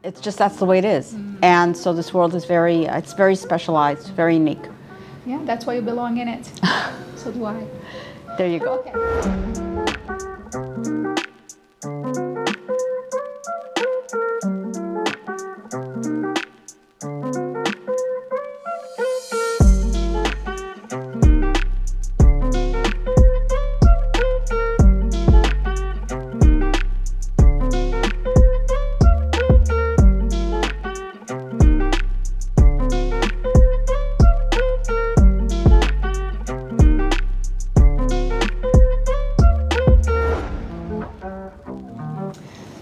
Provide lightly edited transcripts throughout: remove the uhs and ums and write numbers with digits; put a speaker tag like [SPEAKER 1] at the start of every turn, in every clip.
[SPEAKER 1] It's just that's the way it is. And so this world is it's very specialized, very unique.
[SPEAKER 2] Yeah, that's why you belong in it. So do I.
[SPEAKER 1] There you go.
[SPEAKER 2] Okay.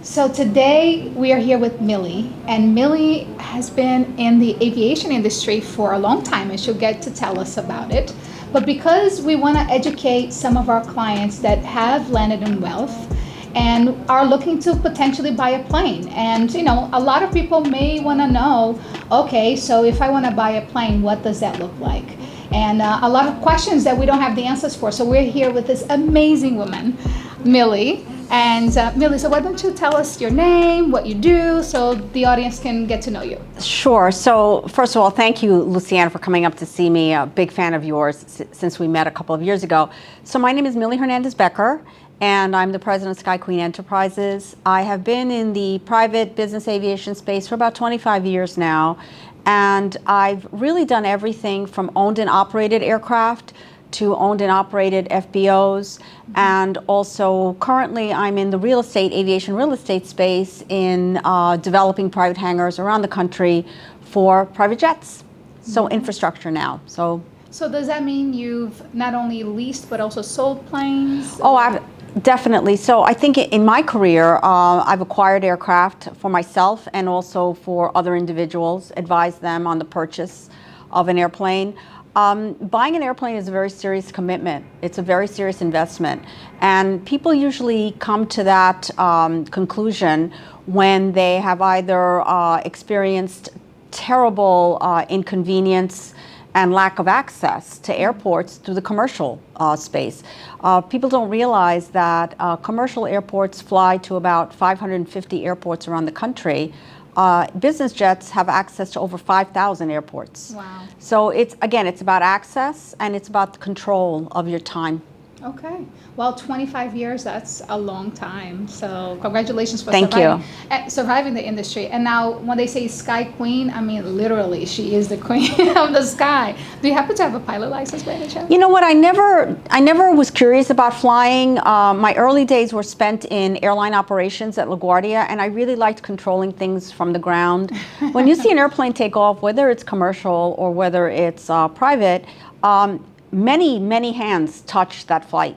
[SPEAKER 2] So today we are here with Millie, and Millie has been in the aviation industry for a long time, and she'll get to tell us about it. But because we want to educate some of our clients that have landed in wealth and are looking to potentially buy a plane, and a lot of people may want to know, okay, so if I want to buy a plane, what does that look like? And a lot of questions that we don't have the answers for. So we're here with this amazing woman, Millie. And Millie, so why don't you tell us your name, what you do, so the audience can get to know you?
[SPEAKER 1] Sure. So first of all, thank you, Luciana, for coming up to see me. A big fan of yours since we met a couple of years ago. So my name is Millie Hernandez Becker, and I'm the president of Sky Queen Enterprises. I have been in the private business aviation space for about 25 years now, and I've really done everything from owned and operated aircraft to owned and operated FBOs, and also currently I'm in the aviation real estate space in developing private hangars around the country for private jets. So infrastructure now. So
[SPEAKER 2] does that mean you've not only leased but also sold planes?
[SPEAKER 1] Oh, definitely. So I think in my career, I've acquired aircraft for myself and also for other individuals, advised them on the purchase of an airplane. Buying an airplane is a very serious commitment. It's a very serious investment. And people usually come to that conclusion when they have either experienced terrible inconvenience and lack of access to airports through the commercial space. People don't realize that commercial airports fly to about 550 airports around the country. Business jets have access to over 5,000 airports.
[SPEAKER 2] Wow.
[SPEAKER 1] So it's about access, and it's about the control of your time.
[SPEAKER 2] Okay. Well, 25 years, that's a long time. So congratulations for surviving the industry. And now when they say Sky Queen, I mean, literally, she is the queen of the sky. Do you happen to have a pilot license by any chance?
[SPEAKER 1] You know what? I never was curious about flying. My early days were spent in airline operations at LaGuardia, and I really liked controlling things from the ground. When you see an airplane take off, whether it's commercial or whether it's private, many hands touch that flight.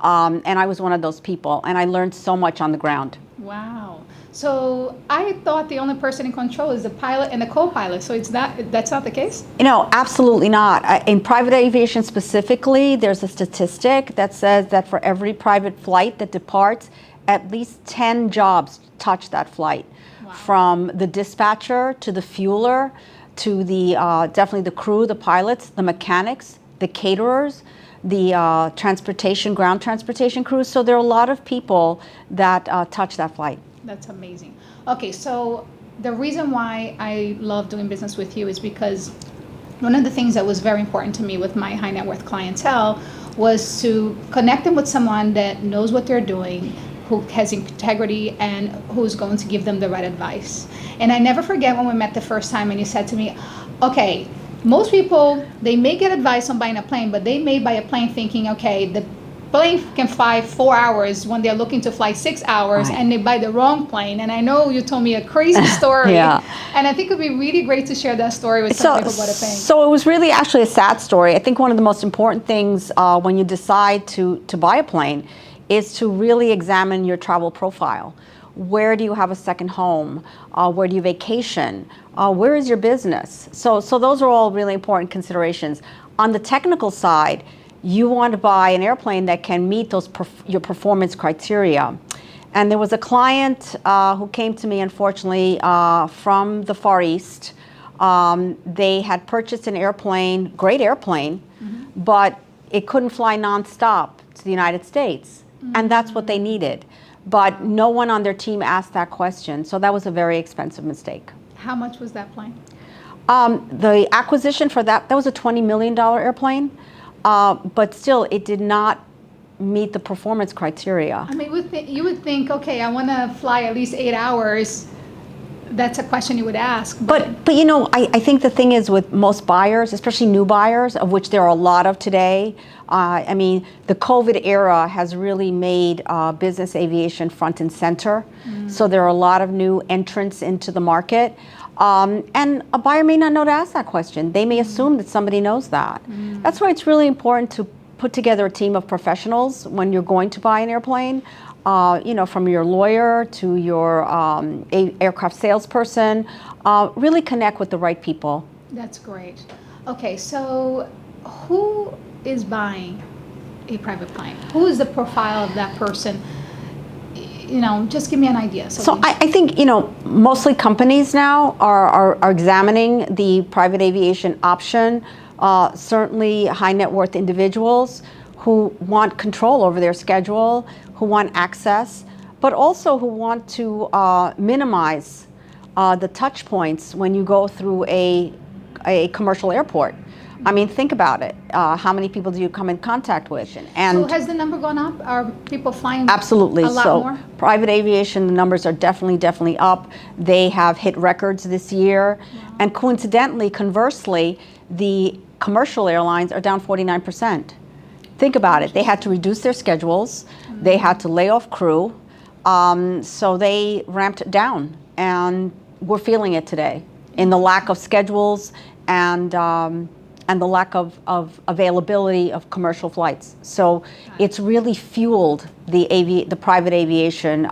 [SPEAKER 1] And I was one of those people, and I learned so much on the ground.
[SPEAKER 2] Wow. So I thought the only person in control is the pilot and the co-pilot. So that's not the case?
[SPEAKER 1] No, absolutely not. In private aviation specifically, there's a statistic that says that for every private flight that departs, at least 10 jobs touch that flight. Wow. From the dispatcher to the fueler to the definitely the crew, the pilots, the mechanics, the caterers, the ground transportation crews. So there are a lot of people that touch that flight.
[SPEAKER 2] That's amazing. Okay, so the reason why I love doing business with you is because one of the things that was very important to me with my high net worth clientele was to connect them with someone that knows what they're doing, who has integrity, and who's going to give them the right advice. And I never forget when we met the first time and you said to me, okay, most people, they may get advice on buying a plane, but they may buy a plane thinking, okay, the plane can fly 4 hours when they're looking to fly 6 hours, right, and they buy the wrong plane. And I know you told me a crazy story.
[SPEAKER 1] Yeah.
[SPEAKER 2] And I think it would be really great to share that story with some people about a plane.
[SPEAKER 1] So it was really actually a sad story. I think one of the most important things when you decide to buy a plane is to really examine your travel profile. Where do you have a second home? Where do you vacation? Where is your business? So those are all really important considerations. On the technical side, you want to buy an airplane that can meet those your performance criteria. And there was a client who came to me, unfortunately, from the Far East. They had purchased an airplane, great airplane, but it couldn't fly nonstop to the United States. and that's what they needed. But no one on their team asked that question, so that was a very expensive mistake.
[SPEAKER 2] How much was that plane?
[SPEAKER 1] The acquisition for that was a $20 million airplane, but still it did not meet the performance criteria.
[SPEAKER 2] I mean, you would think, okay, I want to fly at least 8 hours. That's a question you would ask.
[SPEAKER 1] But you know, I think the thing is with most buyers, especially new buyers, of which there are a lot of today, I mean, the COVID era has really made business aviation front and center. So there are a lot of new entrants into the market. And a buyer may not know to ask that question. They may assume that somebody knows that. That's why it's really important to put together a team of professionals when you're going to buy an airplane. You know, from your lawyer to your aircraft salesperson, really connect with the right people.
[SPEAKER 2] That's great. Okay, so who is buying a private plane? Who is the profile of that person? You know, just give me an idea.
[SPEAKER 1] So I think, you know, mostly companies now are examining the private aviation option. Certainly high net worth individuals who want control over their schedule, who want access, but also who want to minimize the touch points when you go through a commercial airport. I mean, think about it. How many people do you come in contact with? And
[SPEAKER 2] so has the number gone up? Are people flying
[SPEAKER 1] absolutely.
[SPEAKER 2] a lot more?
[SPEAKER 1] Private aviation, the numbers are definitely up. They have hit records this year. Wow. And coincidentally, conversely, the commercial airlines are down 49%. Think about it. They had to reduce their schedules. They had to lay off crew. So they ramped down. And we're feeling it today in the lack of schedules and the lack of availability of commercial flights. So it's really fueled the private aviation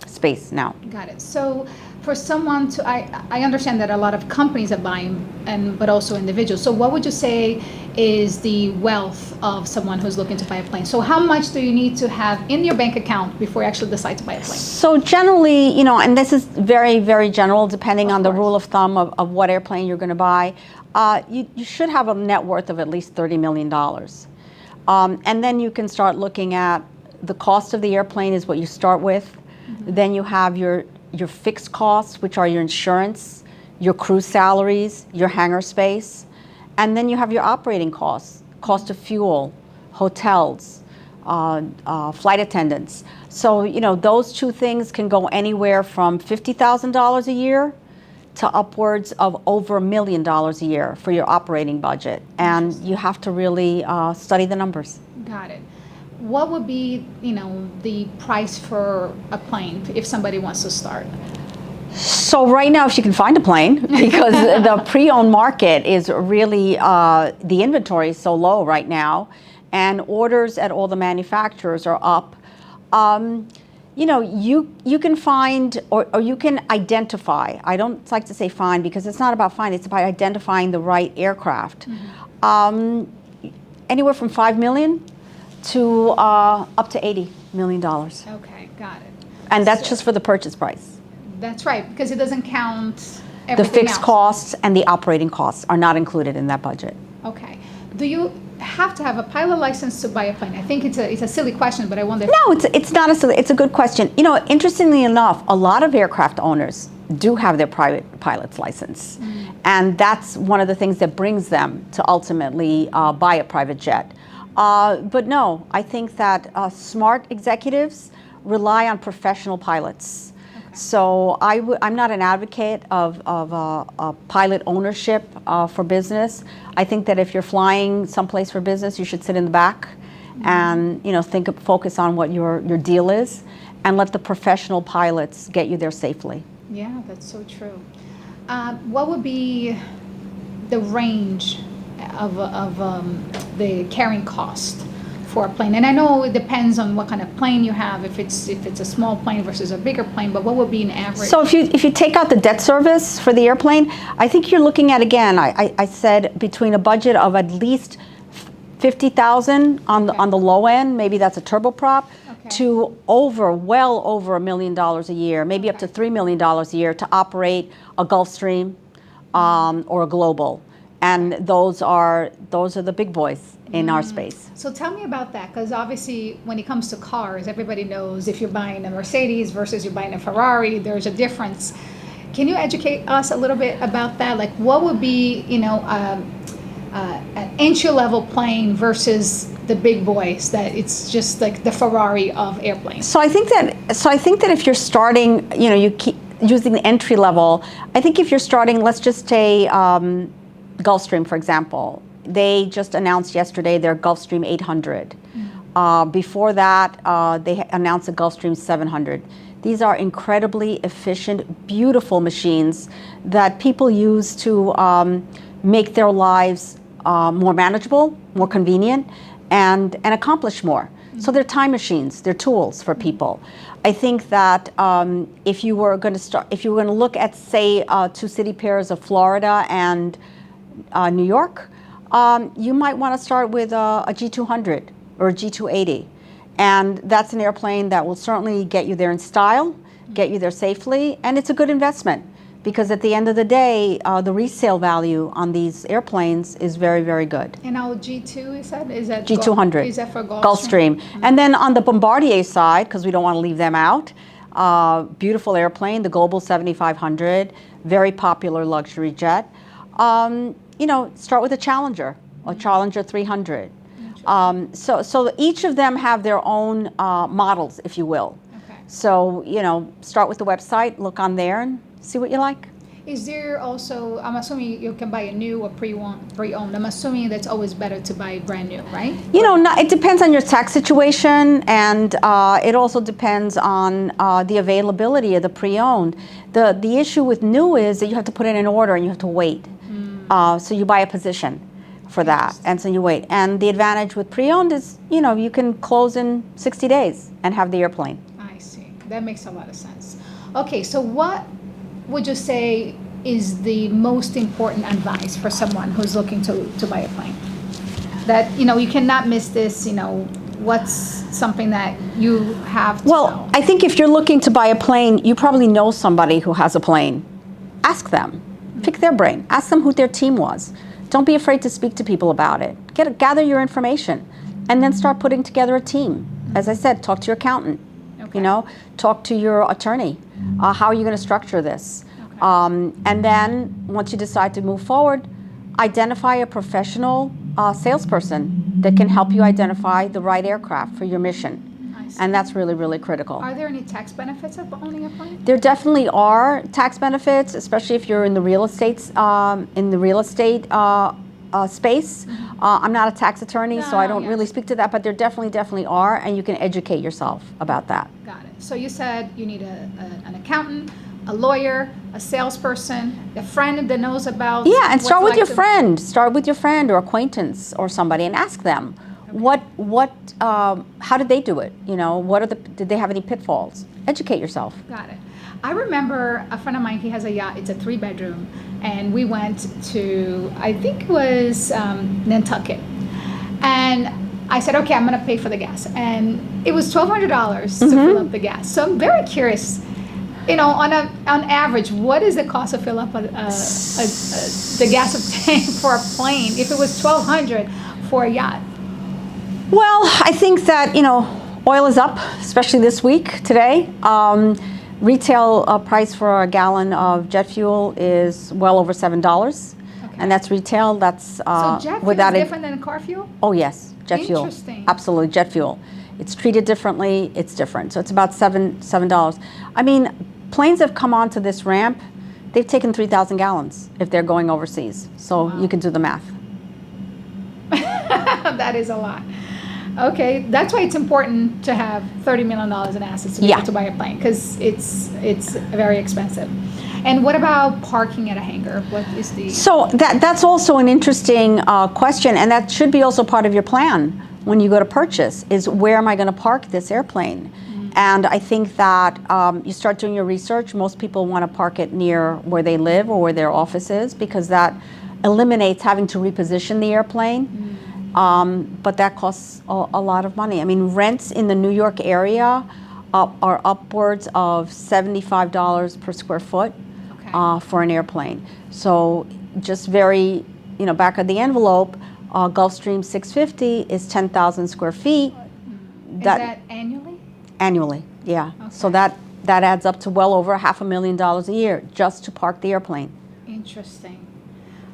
[SPEAKER 1] space now.
[SPEAKER 2] Got it. So for someone to, I understand that a lot of companies are buying, but also individuals. So what would you say is the wealth of someone who's looking to buy a plane? So how much do you need to have in your bank account before you actually decide to buy a plane?
[SPEAKER 1] So generally, you know, and this is very general, depending on the rule of thumb of what airplane you're going to buy. You should have a net worth of at least $30 million. And then you can start looking at the cost of the airplane is what you start with. Then you have your fixed costs, which are your insurance, your crew salaries, your hangar space. And then you have your operating costs, cost of fuel, hotels, flight attendants. So, you know, those two things can go anywhere from $50,000 a year to upwards of over $1 million a year for your operating budget. And you have to really study the numbers.
[SPEAKER 2] Got it. What would be, you know, the price for a plane if somebody wants to start?
[SPEAKER 1] So right now, if you can find a plane, because the pre-owned market is really, the inventory is so low right now, and orders at all the manufacturers are up. You know, you can find, or you can identify. I don't like to say find because it's not about find, it's about identifying the right aircraft. Anywhere from $5 million to up to $80 million.
[SPEAKER 2] Okay, got it.
[SPEAKER 1] And that's just for the purchase price.
[SPEAKER 2] That's right, because it doesn't count everything
[SPEAKER 1] The fixed
[SPEAKER 2] else.
[SPEAKER 1] costs and the operating costs are not included in that budget.
[SPEAKER 2] Okay. Do you have to have a pilot license to buy a plane? I think it's a silly question, but I wonder.
[SPEAKER 1] No, it's not a silly, it's a good question. You know, interestingly enough, a lot of aircraft owners do have their private pilot's license. And that's one of the things that brings them to ultimately buy a private jet. But no, I think that smart executives rely on professional pilots. Okay. So I'm not an advocate of pilot ownership for business. I think that if you're flying someplace for business, you should sit in the back and, you know, focus on what your deal is and let the professional pilots get you there safely.
[SPEAKER 2] Yeah, that's so true. What would be the range of the carrying cost for a plane? And I know it depends on what kind of plane you have, if it's a small plane versus a bigger plane, but what would be an average?
[SPEAKER 1] So if you take out the debt service for the airplane, I think you're looking at, again, I said between a budget of at least $50,000 on the low end, maybe that's a turboprop, to well over $1 million a year, maybe up to $3 million a year to operate a Gulfstream or a Global. And those are the big boys. in our space.
[SPEAKER 2] So tell me about that, because obviously when it comes to cars, everybody knows if you're buying a Mercedes versus you're buying a Ferrari, there's a difference. Can you educate us a little bit about that? Like, what would be, an entry-level plane versus the big boys, that it's just like the Ferrari of airplanes?
[SPEAKER 1] So I think that if you're starting, you keep using the entry level. I think if you're starting, let's just say Gulfstream, for example. They just announced yesterday their Gulfstream 800. Before that, they announced the Gulfstream 700. These are incredibly efficient, beautiful machines that people use to make their lives more manageable, more convenient, and accomplish more. So they're time machines, they're tools for people. I think that if you were going to look at, say, two city pairs of Florida and New York, you might want to start with a G200 or a G280. And that's an airplane that will certainly get you there in style, get you there safely, and it's a good investment. Because at the end of the day, the resale value on these airplanes is very, very good.
[SPEAKER 2] And our G2, is that
[SPEAKER 1] G200.
[SPEAKER 2] Is that for
[SPEAKER 1] Gulfstream? And then on the Bombardier side, because we don't want to leave them out, beautiful airplane, the Global 7500, very popular luxury jet. Start with a Challenger 300. So each of them have their own models, if you will.
[SPEAKER 2] Okay.
[SPEAKER 1] So, start with the website, look on there, and see what you like.
[SPEAKER 2] Is there also, I'm assuming you can buy a new or pre-owned. I'm assuming that's always better to buy brand new, right?
[SPEAKER 1] It depends on your tax situation, and it also depends on the availability of the pre-owned. The issue with new is that you have to put in an order and you have to wait. So you buy a position for that, and so you wait. And the advantage with pre-owned is, you can close in 60 days and have the airplane.
[SPEAKER 2] I see. That makes a lot of sense. Okay, so what would you say is the most important advice for someone who's looking to buy a plane? That, you cannot miss this, what's something that you have to know?
[SPEAKER 1] I think if you're looking to buy a plane, you probably know somebody who has a plane. Ask them. Pick their brain. Ask them who their team was. Don't be afraid to speak to people about it. Gather your information, and then start putting together a team. As I said, talk to your accountant. Okay. Talk to your attorney. How are you going to structure this? Okay. And then once you decide to move forward, identify a professional salesperson that can help you identify the right aircraft for your mission. And that's really, really critical.
[SPEAKER 2] Are there any tax benefits of owning a plane?
[SPEAKER 1] There definitely are tax benefits, especially if you're in the real estate space. I'm not a tax attorney, so I don't really speak to that, but there definitely are, and you can educate yourself about that.
[SPEAKER 2] Got it. So you said you need an accountant, a lawyer, a salesperson, a friend that knows about.
[SPEAKER 1] Yeah, and start with your friend. Start with your friend or acquaintance or somebody, and ask them. How did they do it? Did they have any pitfalls? Educate yourself.
[SPEAKER 2] Got it. I remember a friend of mine, he has a yacht, it's a 3-bedroom, and we went to, I think it was Nantucket. And I said, okay, I'm gonna pay for the gas. And it was $1,200 to fill up the gas. So I'm very curious, on average, what is the cost to fill up the gas tank for a plane if it was $1,200 for a yacht?
[SPEAKER 1] Well, I think that, oil is up, especially this week, today. Retail price for a gallon of jet fuel is well over $7. Okay. And that's retail. That's
[SPEAKER 2] so jet fuel is different than car fuel?
[SPEAKER 1] Oh, yes, jet fuel.
[SPEAKER 2] Interesting.
[SPEAKER 1] Absolutely, jet fuel. It's treated differently. It's different. So it's about $7. I mean, planes have come onto this ramp. They've taken 3,000 gallons if they're going overseas. So wow. You can do the math.
[SPEAKER 2] That is a lot. Okay, that's why it's important to have $30 million in assets to be able to buy a plane, because it's very expensive. And what about parking at a hangar? What is the...
[SPEAKER 1] So that's also an interesting question, and that should be also part of your plan when you go to purchase, is where am I going to park this airplane? Mm-hmm. And I think that you start doing your research. Most people want to park it near where they live or where their office is, because that eliminates having to reposition the airplane. Mm-hmm. But that costs a lot of money. I mean, rents in the New York area are upwards of $75 per square foot for an airplane. So just very, back of the envelope, Gulfstream 650 is 10,000 square feet.
[SPEAKER 2] Is that annually?
[SPEAKER 1] Annually, yeah.
[SPEAKER 2] Okay.
[SPEAKER 1] So that adds up to well over $500,000 a year just to park the airplane.
[SPEAKER 2] Interesting.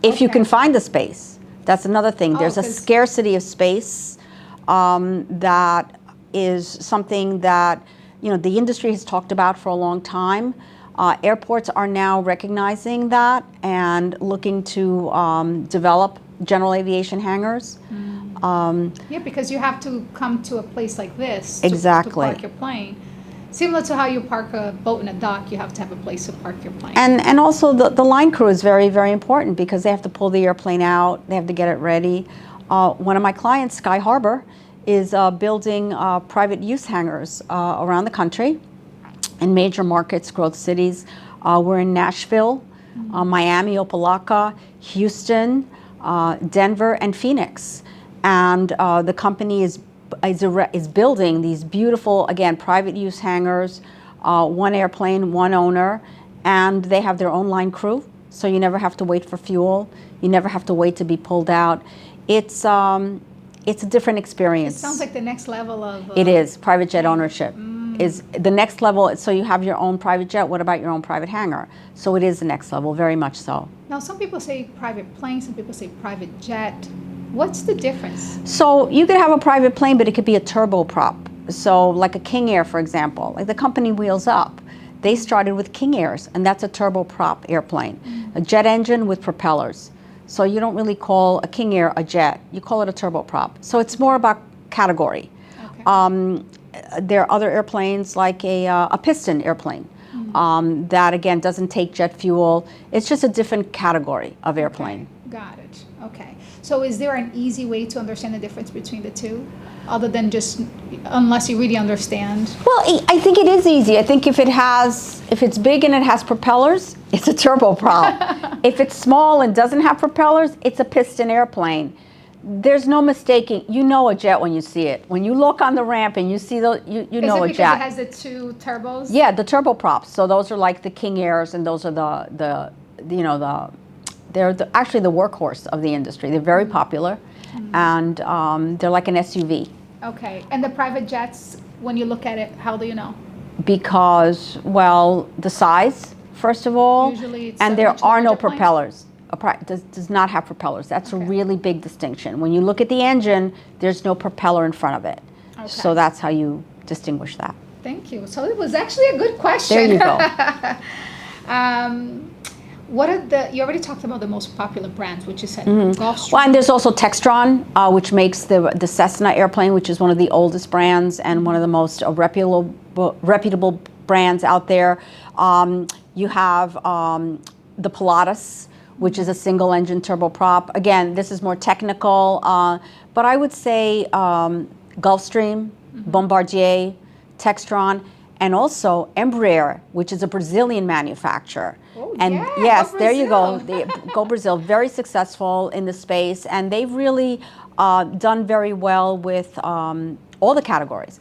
[SPEAKER 1] If you
[SPEAKER 2] Okay.
[SPEAKER 1] can find the space. That's another thing. There's a
[SPEAKER 2] 'cause-
[SPEAKER 1] scarcity of space that is something that, the industry has talked about for a long time. Airports are now recognizing that and looking to develop general aviation hangars.
[SPEAKER 2] Yeah, because you have to come to a place like this
[SPEAKER 1] Exactly.
[SPEAKER 2] to park your plane. Similar to how you park a boat in a dock, you have to have a place to park your plane.
[SPEAKER 1] And also the line crew is very, very important because they have to pull the airplane out, they have to get it ready. One of my clients, Sky Harbor, is building private use hangars around the country in major markets, growth cities. We're in Nashville, Miami, Opelika, Houston, Denver, and Phoenix. And the company is building these beautiful, again, private use hangars, one airplane, one owner, and they have their own line crew. So you never have to wait for fuel. You never have to wait to be pulled out. It's a different experience.
[SPEAKER 2] It sounds like the next level of...
[SPEAKER 1] It is. Private jet ownership is the next level. So you have your own private jet. What about your own private hangar? So it is the next level, very much so.
[SPEAKER 2] Now, some people say private plane, some people say private jet. What's the difference?
[SPEAKER 1] So you could have a private plane, but it could be a turboprop. So like a King Air, for example, like the company Wheels Up, they started with King Airs, and that's a turboprop airplane, a jet engine with propellers. So you don't really call a King Air a jet, you call it a turboprop. So it's more about category.
[SPEAKER 2] Okay.
[SPEAKER 1] There are other airplanes like a piston airplane that, again, doesn't take jet fuel. It's just a different category of airplane.
[SPEAKER 2] Okay. Got it. Okay. So is there an easy way to understand the difference between the two? Other than just, unless you really understand?
[SPEAKER 1] Well, I think it is easy. I think if it's big and it has propellers, it's a turboprop. If it's small and doesn't have propellers, it's a piston airplane. There's no mistaking. You know a jet when you see it. When you look on the ramp and you see you know a jet.
[SPEAKER 2] Is it because it has the two turbos?
[SPEAKER 1] Yeah, the turboprops. So those are like the King Airs, and those are they're actually the workhorse of the industry. They're very popular, and they're like an SUV.
[SPEAKER 2] Okay. And the private jets, when you look at it, how do you know?
[SPEAKER 1] Because, well, the size, first of all,
[SPEAKER 2] Usually it's
[SPEAKER 1] and
[SPEAKER 2] a
[SPEAKER 1] there
[SPEAKER 2] much
[SPEAKER 1] are no
[SPEAKER 2] larger plane?
[SPEAKER 1] propellers. Does not have propellers. That's
[SPEAKER 2] Okay.
[SPEAKER 1] a really big distinction. When you look at the engine, there's no propeller in front of it.
[SPEAKER 2] Okay.
[SPEAKER 1] So that's how you distinguish that.
[SPEAKER 2] Thank you. So it was actually a good question.
[SPEAKER 1] There you go.
[SPEAKER 2] What are you already talked about the most popular brands, which you said Gulfstream.
[SPEAKER 1] Well, and there's also Textron, which makes the Cessna airplane, which is one of the oldest brands and one of the most reputable brands out there. You have the Pilatus, which is a single engine turboprop. Again, this is more technical, but I would say Gulfstream, Bombardier, Textron, and also Embraer, which is a Brazilian manufacturer.
[SPEAKER 2] Oh,
[SPEAKER 1] and
[SPEAKER 2] yeah,
[SPEAKER 1] yes,
[SPEAKER 2] go
[SPEAKER 1] there you go.
[SPEAKER 2] Brazil.
[SPEAKER 1] Go Brazil, very successful in the space, and they've really done very well with all the categories.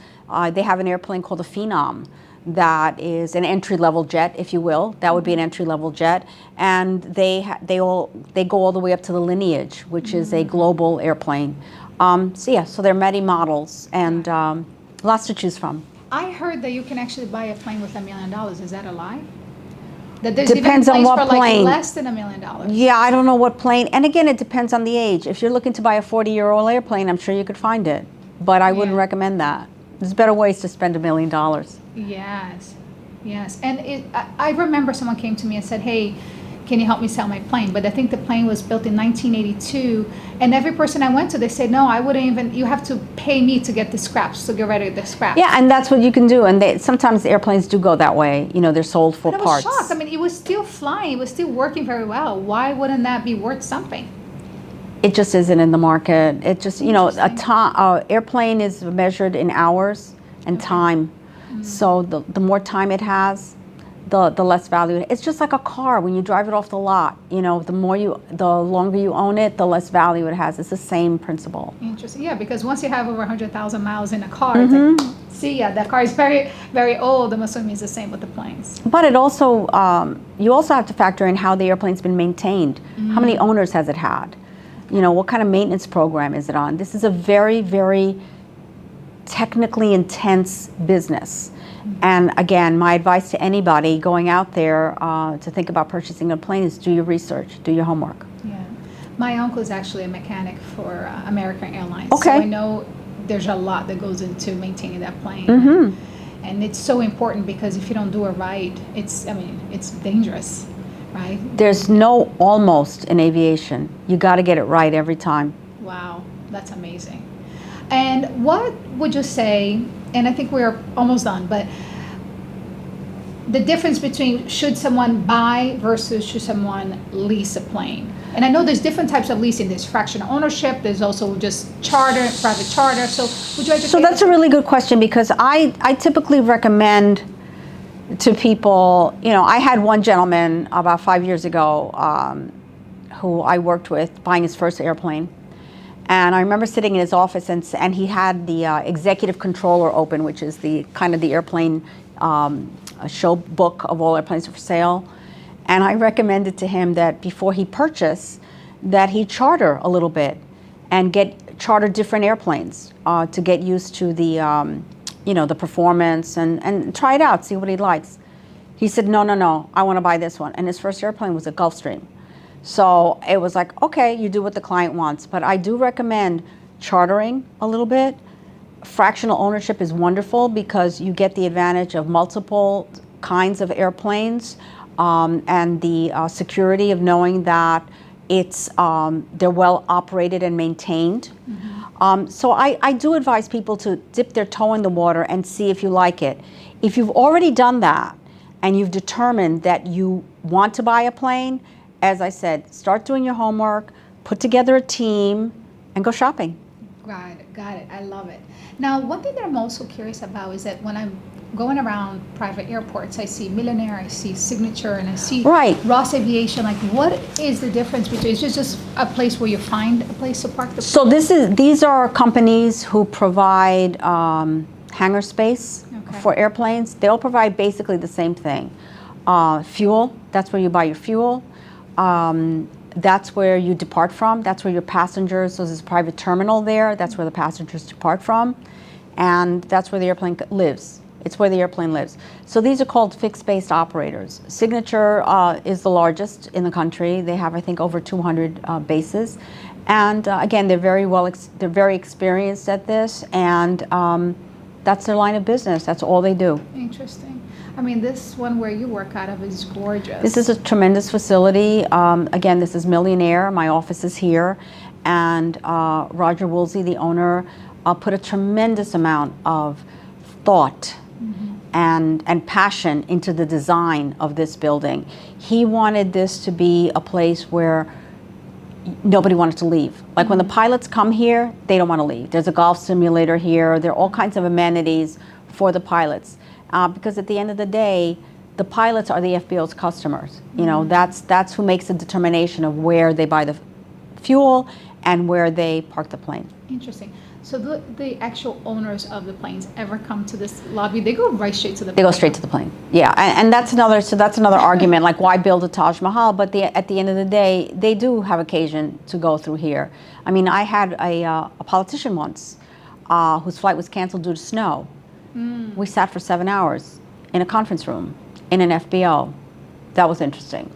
[SPEAKER 1] They have an airplane called a Phenom that is an entry-level jet, if you will. That would be an entry-level jet, and they go all the way up to the Lineage, which is a global airplane. So there are many models and lots to choose from.
[SPEAKER 2] I heard that you can actually buy a plane with $1 million. Is that a lie? That there's
[SPEAKER 1] Depends
[SPEAKER 2] even
[SPEAKER 1] on
[SPEAKER 2] planes
[SPEAKER 1] what
[SPEAKER 2] for
[SPEAKER 1] plane.
[SPEAKER 2] Like less than $1 million.
[SPEAKER 1] Yeah, I don't know what plane. And again, it depends on the age. If you're looking to buy a 40-year-old airplane, I'm sure you could find it. But I wouldn't recommend that. There's better ways to spend $1 million.
[SPEAKER 2] Yes, yes. And I remember someone came to me and said, hey, can you help me sell my plane? But I think the plane was built in 1982. And every person I went to, they said, no, I wouldn't even, you have to pay me to get the scraps, to get rid of the scraps.
[SPEAKER 1] Yeah, and that's what you can do. And sometimes the airplanes do go that way. You know, they're sold for
[SPEAKER 2] But
[SPEAKER 1] parts.
[SPEAKER 2] I was shocked. I mean, it was still flying. It was still working very well. Why wouldn't that be worth something?
[SPEAKER 1] It just isn't in the market. It just, airplane is measured in hours and time. So the more time it has, the less value. It's just like a car. When you drive it off the lot, the longer you own it, the less value it has. It's the same principle.
[SPEAKER 2] Interesting. Yeah, because once you have over 100,000 miles in a car, it's like, see, that car is very, very old. I'm assuming it's the same with the planes.
[SPEAKER 1] But it also, you also have to factor in how the airplane's been maintained. How many owners has it had? What kind of maintenance program is it on? This is a very, very technically intense business. And again, my advice to anybody going out there to think about purchasing a plane is do your research, do your homework.
[SPEAKER 2] Yeah. My uncle is actually a mechanic for American Airlines.
[SPEAKER 1] Okay.
[SPEAKER 2] So I know there's a lot that goes into maintaining that plane.
[SPEAKER 1] Mm-hmm.
[SPEAKER 2] And it's so important because if you don't do it right, it's dangerous, right?
[SPEAKER 1] There's no almost in aviation. You got to get it right every time.
[SPEAKER 2] Wow, that's amazing. And what would you say, and I think we're almost done, but the difference between should someone buy versus should someone lease a plane? And I know there's different types of leasing. There's fractional ownership. There's also just charter, private charter. So would you educate?
[SPEAKER 1] So that's a really good question because I typically recommend to people, I had one gentleman about 5 years ago who I worked with buying his first airplane. And I remember sitting in his office and he had the executive controller open, which is the kind of the airplane show book of all airplanes for sale. And I recommended to him that before he purchased, that he charter a little bit and charter different airplanes to get used to the, the performance and try it out, see what he likes. He said, no, I want to buy this one. And his first airplane was a Gulfstream. So it was like, okay, you do what the client wants. But I do recommend chartering a little bit. Fractional ownership is wonderful because you get the advantage of multiple kinds of airplanes and the security of knowing that they're well operated and maintained. Mm-hmm. So I do advise people to dip their toe in the water and see if you like it. If you've already done that and you've determined that you want to buy a plane, as I said, start doing your homework, put together a team, and go shopping.
[SPEAKER 2] Got it. I love it. Now, one thing that I'm also curious about is that when I'm going around private airports, I see Millionaire, I see Signature, and I see Ross Aviation. Like, what is the difference between? Is it just a place where you find a place to park the plane?
[SPEAKER 1] So these are companies who provide hangar space for airplanes. They'll provide basically the same thing. Fuel, that's where you buy your fuel. That's where you depart from. That's where your passengers, so there's a private terminal there. That's where the passengers depart from. And that's where the airplane lives. It's where the airplane lives. So these are called fixed-based operators. Signature is the largest in the country. They have, I think, over 200 bases. And again, they're very experienced at this. And that's their line of business. That's all they do.
[SPEAKER 2] Interesting. I mean, this one where you work out of is gorgeous.
[SPEAKER 1] This is a tremendous facility. Again, this is Millionaire. My office is here. And Roger Woolsey, the owner, put a tremendous amount of thought and passion into the design of this building. He wanted this to be a place where nobody wanted to leave. Like when the pilots come here, they don't want to leave. There's a golf simulator here. There are all kinds of amenities for the pilots. Because at the end of the day, the pilots are the FBO's customers. That's who makes the determination of where they buy the fuel and where they park the plane.
[SPEAKER 2] Interesting. So the actual owners of the planes ever come to this lobby? They go right straight to the plane.
[SPEAKER 1] They go straight to the plane. Yeah, and that's another argument. Like, why build a Taj Mahal? But at the end of the day, they do have occasion to go through here. I mean, I had a politician once whose flight was canceled due to snow. We sat for 7 hours in a conference room in an FBO. That was interesting.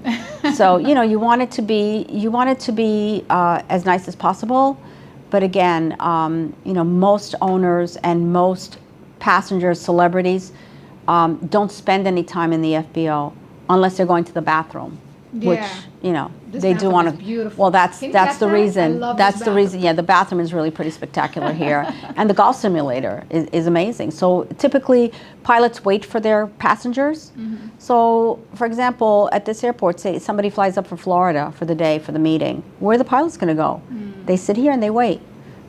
[SPEAKER 1] So you want it to be as nice as possible, but again, most owners and most passengers, celebrities, don't spend any time in the FBO unless they're going to the bathroom, which they do want to.
[SPEAKER 2] Beautiful.
[SPEAKER 1] Well, that's the reason. That's the reason. Yeah, the bathroom is really pretty spectacular here, and the golf simulator is amazing. So typically, pilots wait for their passengers. Mm-hmm. So, for example, at this airport, say somebody flies up from Florida for the day for the meeting. Where are the pilots going to go? They sit here and they wait,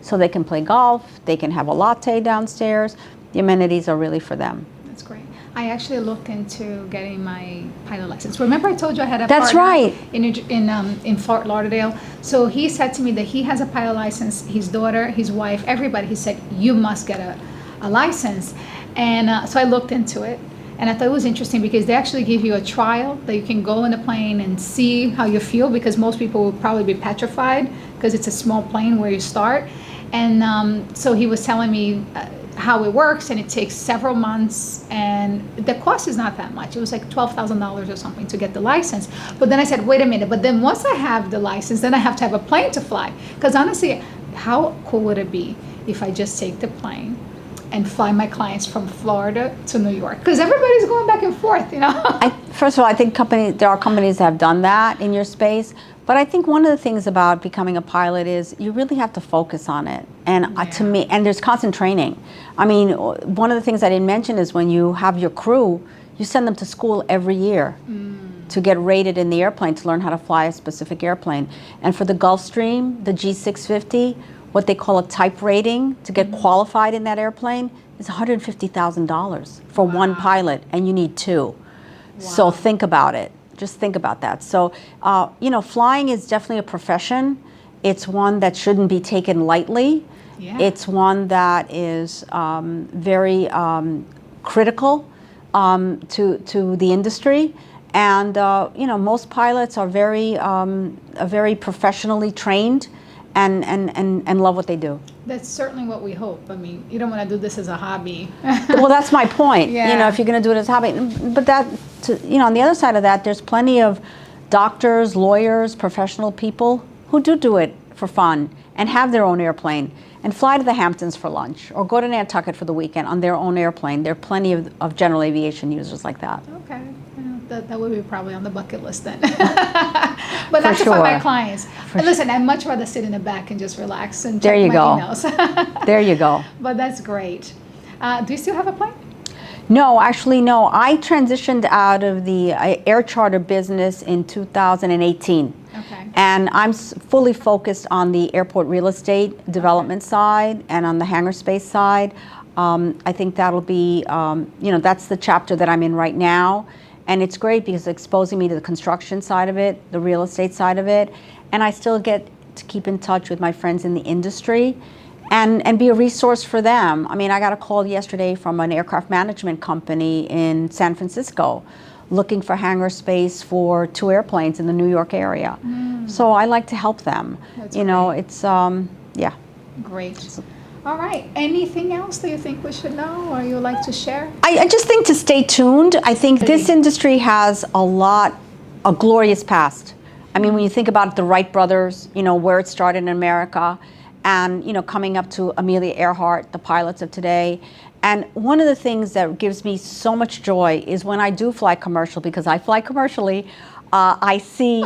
[SPEAKER 1] so they can play golf. They can have a latte downstairs. The amenities are really for them.
[SPEAKER 2] That's great. I actually looked into getting my pilot license. Remember I told you I had a
[SPEAKER 1] That's
[SPEAKER 2] partner
[SPEAKER 1] right.
[SPEAKER 2] in Fort Lauderdale? So he said to me that he has a pilot license, his daughter, his wife, everybody. He said, you must get a license. And so I looked into it. And I thought it was interesting because they actually give you a trial that you can go in the plane and see how you feel, because most people will probably be petrified because it's a small plane where you start. And so he was telling me how it works, and it takes several months, and the cost is not that much. It was like $12,000 or something to get the license. But then I said, wait a minute, but then once I have the license, then I have to have a plane to fly. Because honestly, how cool would it be if I just take the plane and fly my clients from Florida to New York? Because everybody's going back and forth, you know.
[SPEAKER 1] First of all, I think there are companies that have done that in your space. But I think one of the things about becoming a pilot is you really have to focus on it. And to me, and there's constant training. I mean, one of the things I didn't mention is when you have your crew, you send them to school every year to get rated in the airplane, to learn how to fly a specific airplane. And for the Gulfstream, the G650, what they call a type rating to get qualified in that airplane is $150,000 for one pilot, and you need two. So think about it. Just think about that. So, you know, flying is definitely a profession. It's one that shouldn't be taken lightly.
[SPEAKER 2] Yeah.
[SPEAKER 1] It's one that is very critical to the industry. And, you know, most pilots are very professionally trained and love what they do.
[SPEAKER 2] That's certainly what we hope. I mean, you don't want to do this as a hobby.
[SPEAKER 1] Well, that's my point.
[SPEAKER 2] Yeah.
[SPEAKER 1] You know, if you're going to do it as a hobby. But that, you know, on the other side of that, there's plenty of doctors, lawyers, professional people who do it for fun and have their own airplane and fly to the Hamptons for lunch or go to Nantucket for the weekend on their own airplane. There are plenty of general aviation users like that.
[SPEAKER 2] Okay. That would be probably on the bucket list then. But not to fly my clients. Listen, I'd much rather sit in the back and just relax and check my emails.
[SPEAKER 1] There you go.
[SPEAKER 2] But that's great. Do you still have a plane?
[SPEAKER 1] No, actually, no. I transitioned out of the air charter business in 2018.
[SPEAKER 2] Okay.
[SPEAKER 1] And I'm fully focused on the airport real estate development side and on the hangar space side. I think that'll be, you know, that's the chapter that I'm in right now. And it's great because it's exposing me to the construction side of it, the real estate side of it. And I still get to keep in touch with my friends in the industry and be a resource for them. I mean, I got a call yesterday from an aircraft management company in San Francisco looking for hangar space for 2 airplanes in the New York area. So I like to help them.
[SPEAKER 2] That's
[SPEAKER 1] you know,
[SPEAKER 2] great.
[SPEAKER 1] it's, yeah.
[SPEAKER 2] Great. All right. Anything else that you think we should know or you would like to share?
[SPEAKER 1] I just think to stay tuned. I think this industry has a glorious past. I mean, when you think about the Wright brothers, you know, where it started in America, and, you know, coming up to Amelia Earhart, the pilots of today. And one of the things that gives me so much joy is when I do fly commercial, because I fly commercially, I see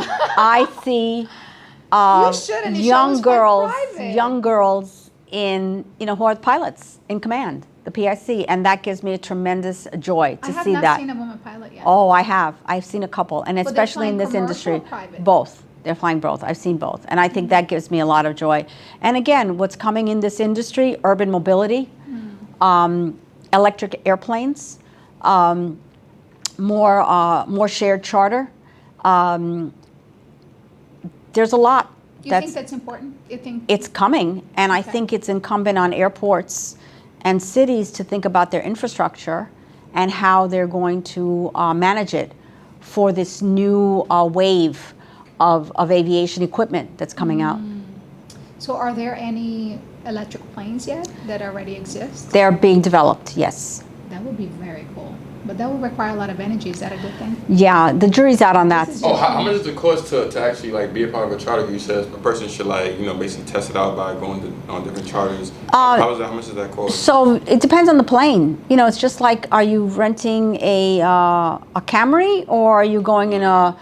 [SPEAKER 1] young girls in, you know, who are pilots in command, the PIC, and that gives me a tremendous joy to see that.
[SPEAKER 2] I have not seen a woman pilot yet.
[SPEAKER 1] Oh, I have. I've seen a couple, and
[SPEAKER 2] But
[SPEAKER 1] especially in
[SPEAKER 2] they're
[SPEAKER 1] this
[SPEAKER 2] flying
[SPEAKER 1] industry,
[SPEAKER 2] commercial or private?
[SPEAKER 1] both. They're flying both. I've seen both, and I think that gives me a lot of joy. And again, what's coming in this industry: urban mobility, electric airplanes, more shared charter. There's a lot.
[SPEAKER 2] You think that's important? You think
[SPEAKER 1] It's coming, and I think it's incumbent on airports and cities to think about their infrastructure and how they're going to manage it for this new wave of aviation equipment that's coming out.
[SPEAKER 2] So are there any electric planes yet that already exist?
[SPEAKER 1] They're being developed, yes.
[SPEAKER 2] That would be very cool. But that would require a lot of energy. Is that a good thing?
[SPEAKER 1] Yeah, the jury's out on that.
[SPEAKER 3] Oh, how much does it cost to actually like be a part of a charter? You said a person should like, you know, basically test it out by going on different charters. How much does that cost?
[SPEAKER 1] So it depends on the plane. You know, it's just like, are you renting a Camry, or are you going in a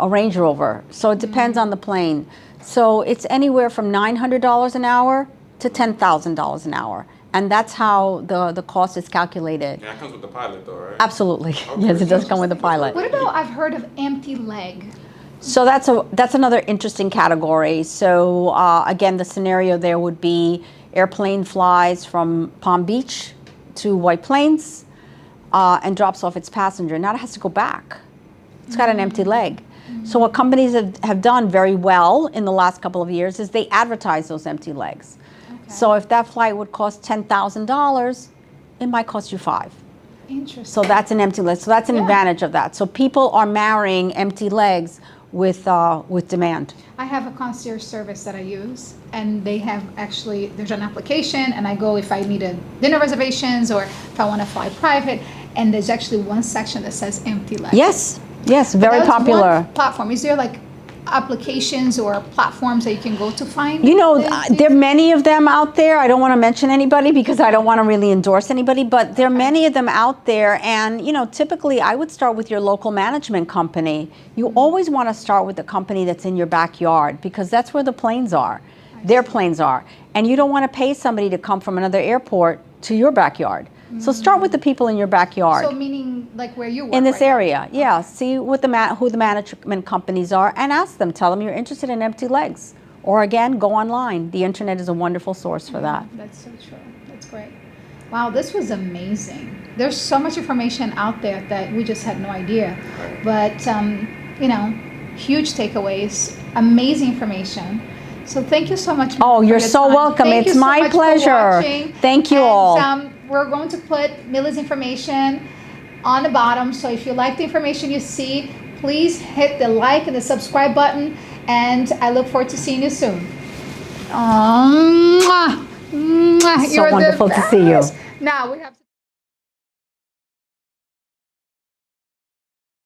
[SPEAKER 1] Range Rover? So it depends on the plane. So it's anywhere from $900 an hour to $10,000 an hour. And that's how the cost is calculated.
[SPEAKER 3] Yeah, that comes with the pilot though, right?
[SPEAKER 1] Absolutely.
[SPEAKER 3] Okay.
[SPEAKER 1] Yes, it does come with the pilot.
[SPEAKER 2] What about, I've heard of empty leg.
[SPEAKER 1] So that's another interesting category. So again, the scenario there would be airplane flies from Palm Beach to White Plains and drops off its passenger. Now it has to go back. It's got an empty leg. So what companies have done very well in the last couple of years is they advertise those empty legs. So if that flight would cost $10,000, it might cost you $5,000.
[SPEAKER 2] Interesting.
[SPEAKER 1] So that's an empty leg. So that's an advantage of that. So people are marrying empty legs with demand.
[SPEAKER 2] I have a concierge service that I use, and they have actually, there's an application, and I go if I need a dinner reservations or if I want to fly private, and there's actually one section that says empty legs.
[SPEAKER 1] Yes, yes, very
[SPEAKER 2] That's
[SPEAKER 1] popular.
[SPEAKER 2] one platform. Is there like applications or platforms that you can go to find?
[SPEAKER 1] You know,
[SPEAKER 2] this?
[SPEAKER 1] there are many of them out there. I don't want to mention anybody because I don't want to really endorse anybody, but there are many of them out there. And, you know, typically I would start with your local management company. You always want to start with the company that's in your backyard because that's where the planes are. Their planes are. And you don't want to pay somebody to come from another airport to your backyard. So start with the people in your backyard.
[SPEAKER 2] So meaning like where you work
[SPEAKER 1] In this
[SPEAKER 2] right now?
[SPEAKER 1] area, yeah. See what who the management companies are and ask them. Tell them you're interested in empty legs. Or again, go online. The internet is a wonderful source for that.
[SPEAKER 2] That's so true. That's great. Wow, this was amazing. There's so much information out there that we just had no idea. But, you know, huge takeaways, amazing information. So thank you so much.
[SPEAKER 1] Oh, you're
[SPEAKER 2] for your
[SPEAKER 1] so
[SPEAKER 2] time.
[SPEAKER 1] welcome.
[SPEAKER 2] Thank
[SPEAKER 1] It's
[SPEAKER 2] you so
[SPEAKER 1] my
[SPEAKER 2] much for
[SPEAKER 1] pleasure.
[SPEAKER 2] watching.
[SPEAKER 1] Thank you
[SPEAKER 2] And,
[SPEAKER 1] all.
[SPEAKER 2] We're going to put Millie's information on the bottom. So if you like the information you see, please hit the like and the subscribe button. And I look forward to seeing you soon. Mwah, mwah.
[SPEAKER 1] So wonderful to see you.
[SPEAKER 2] Now we have to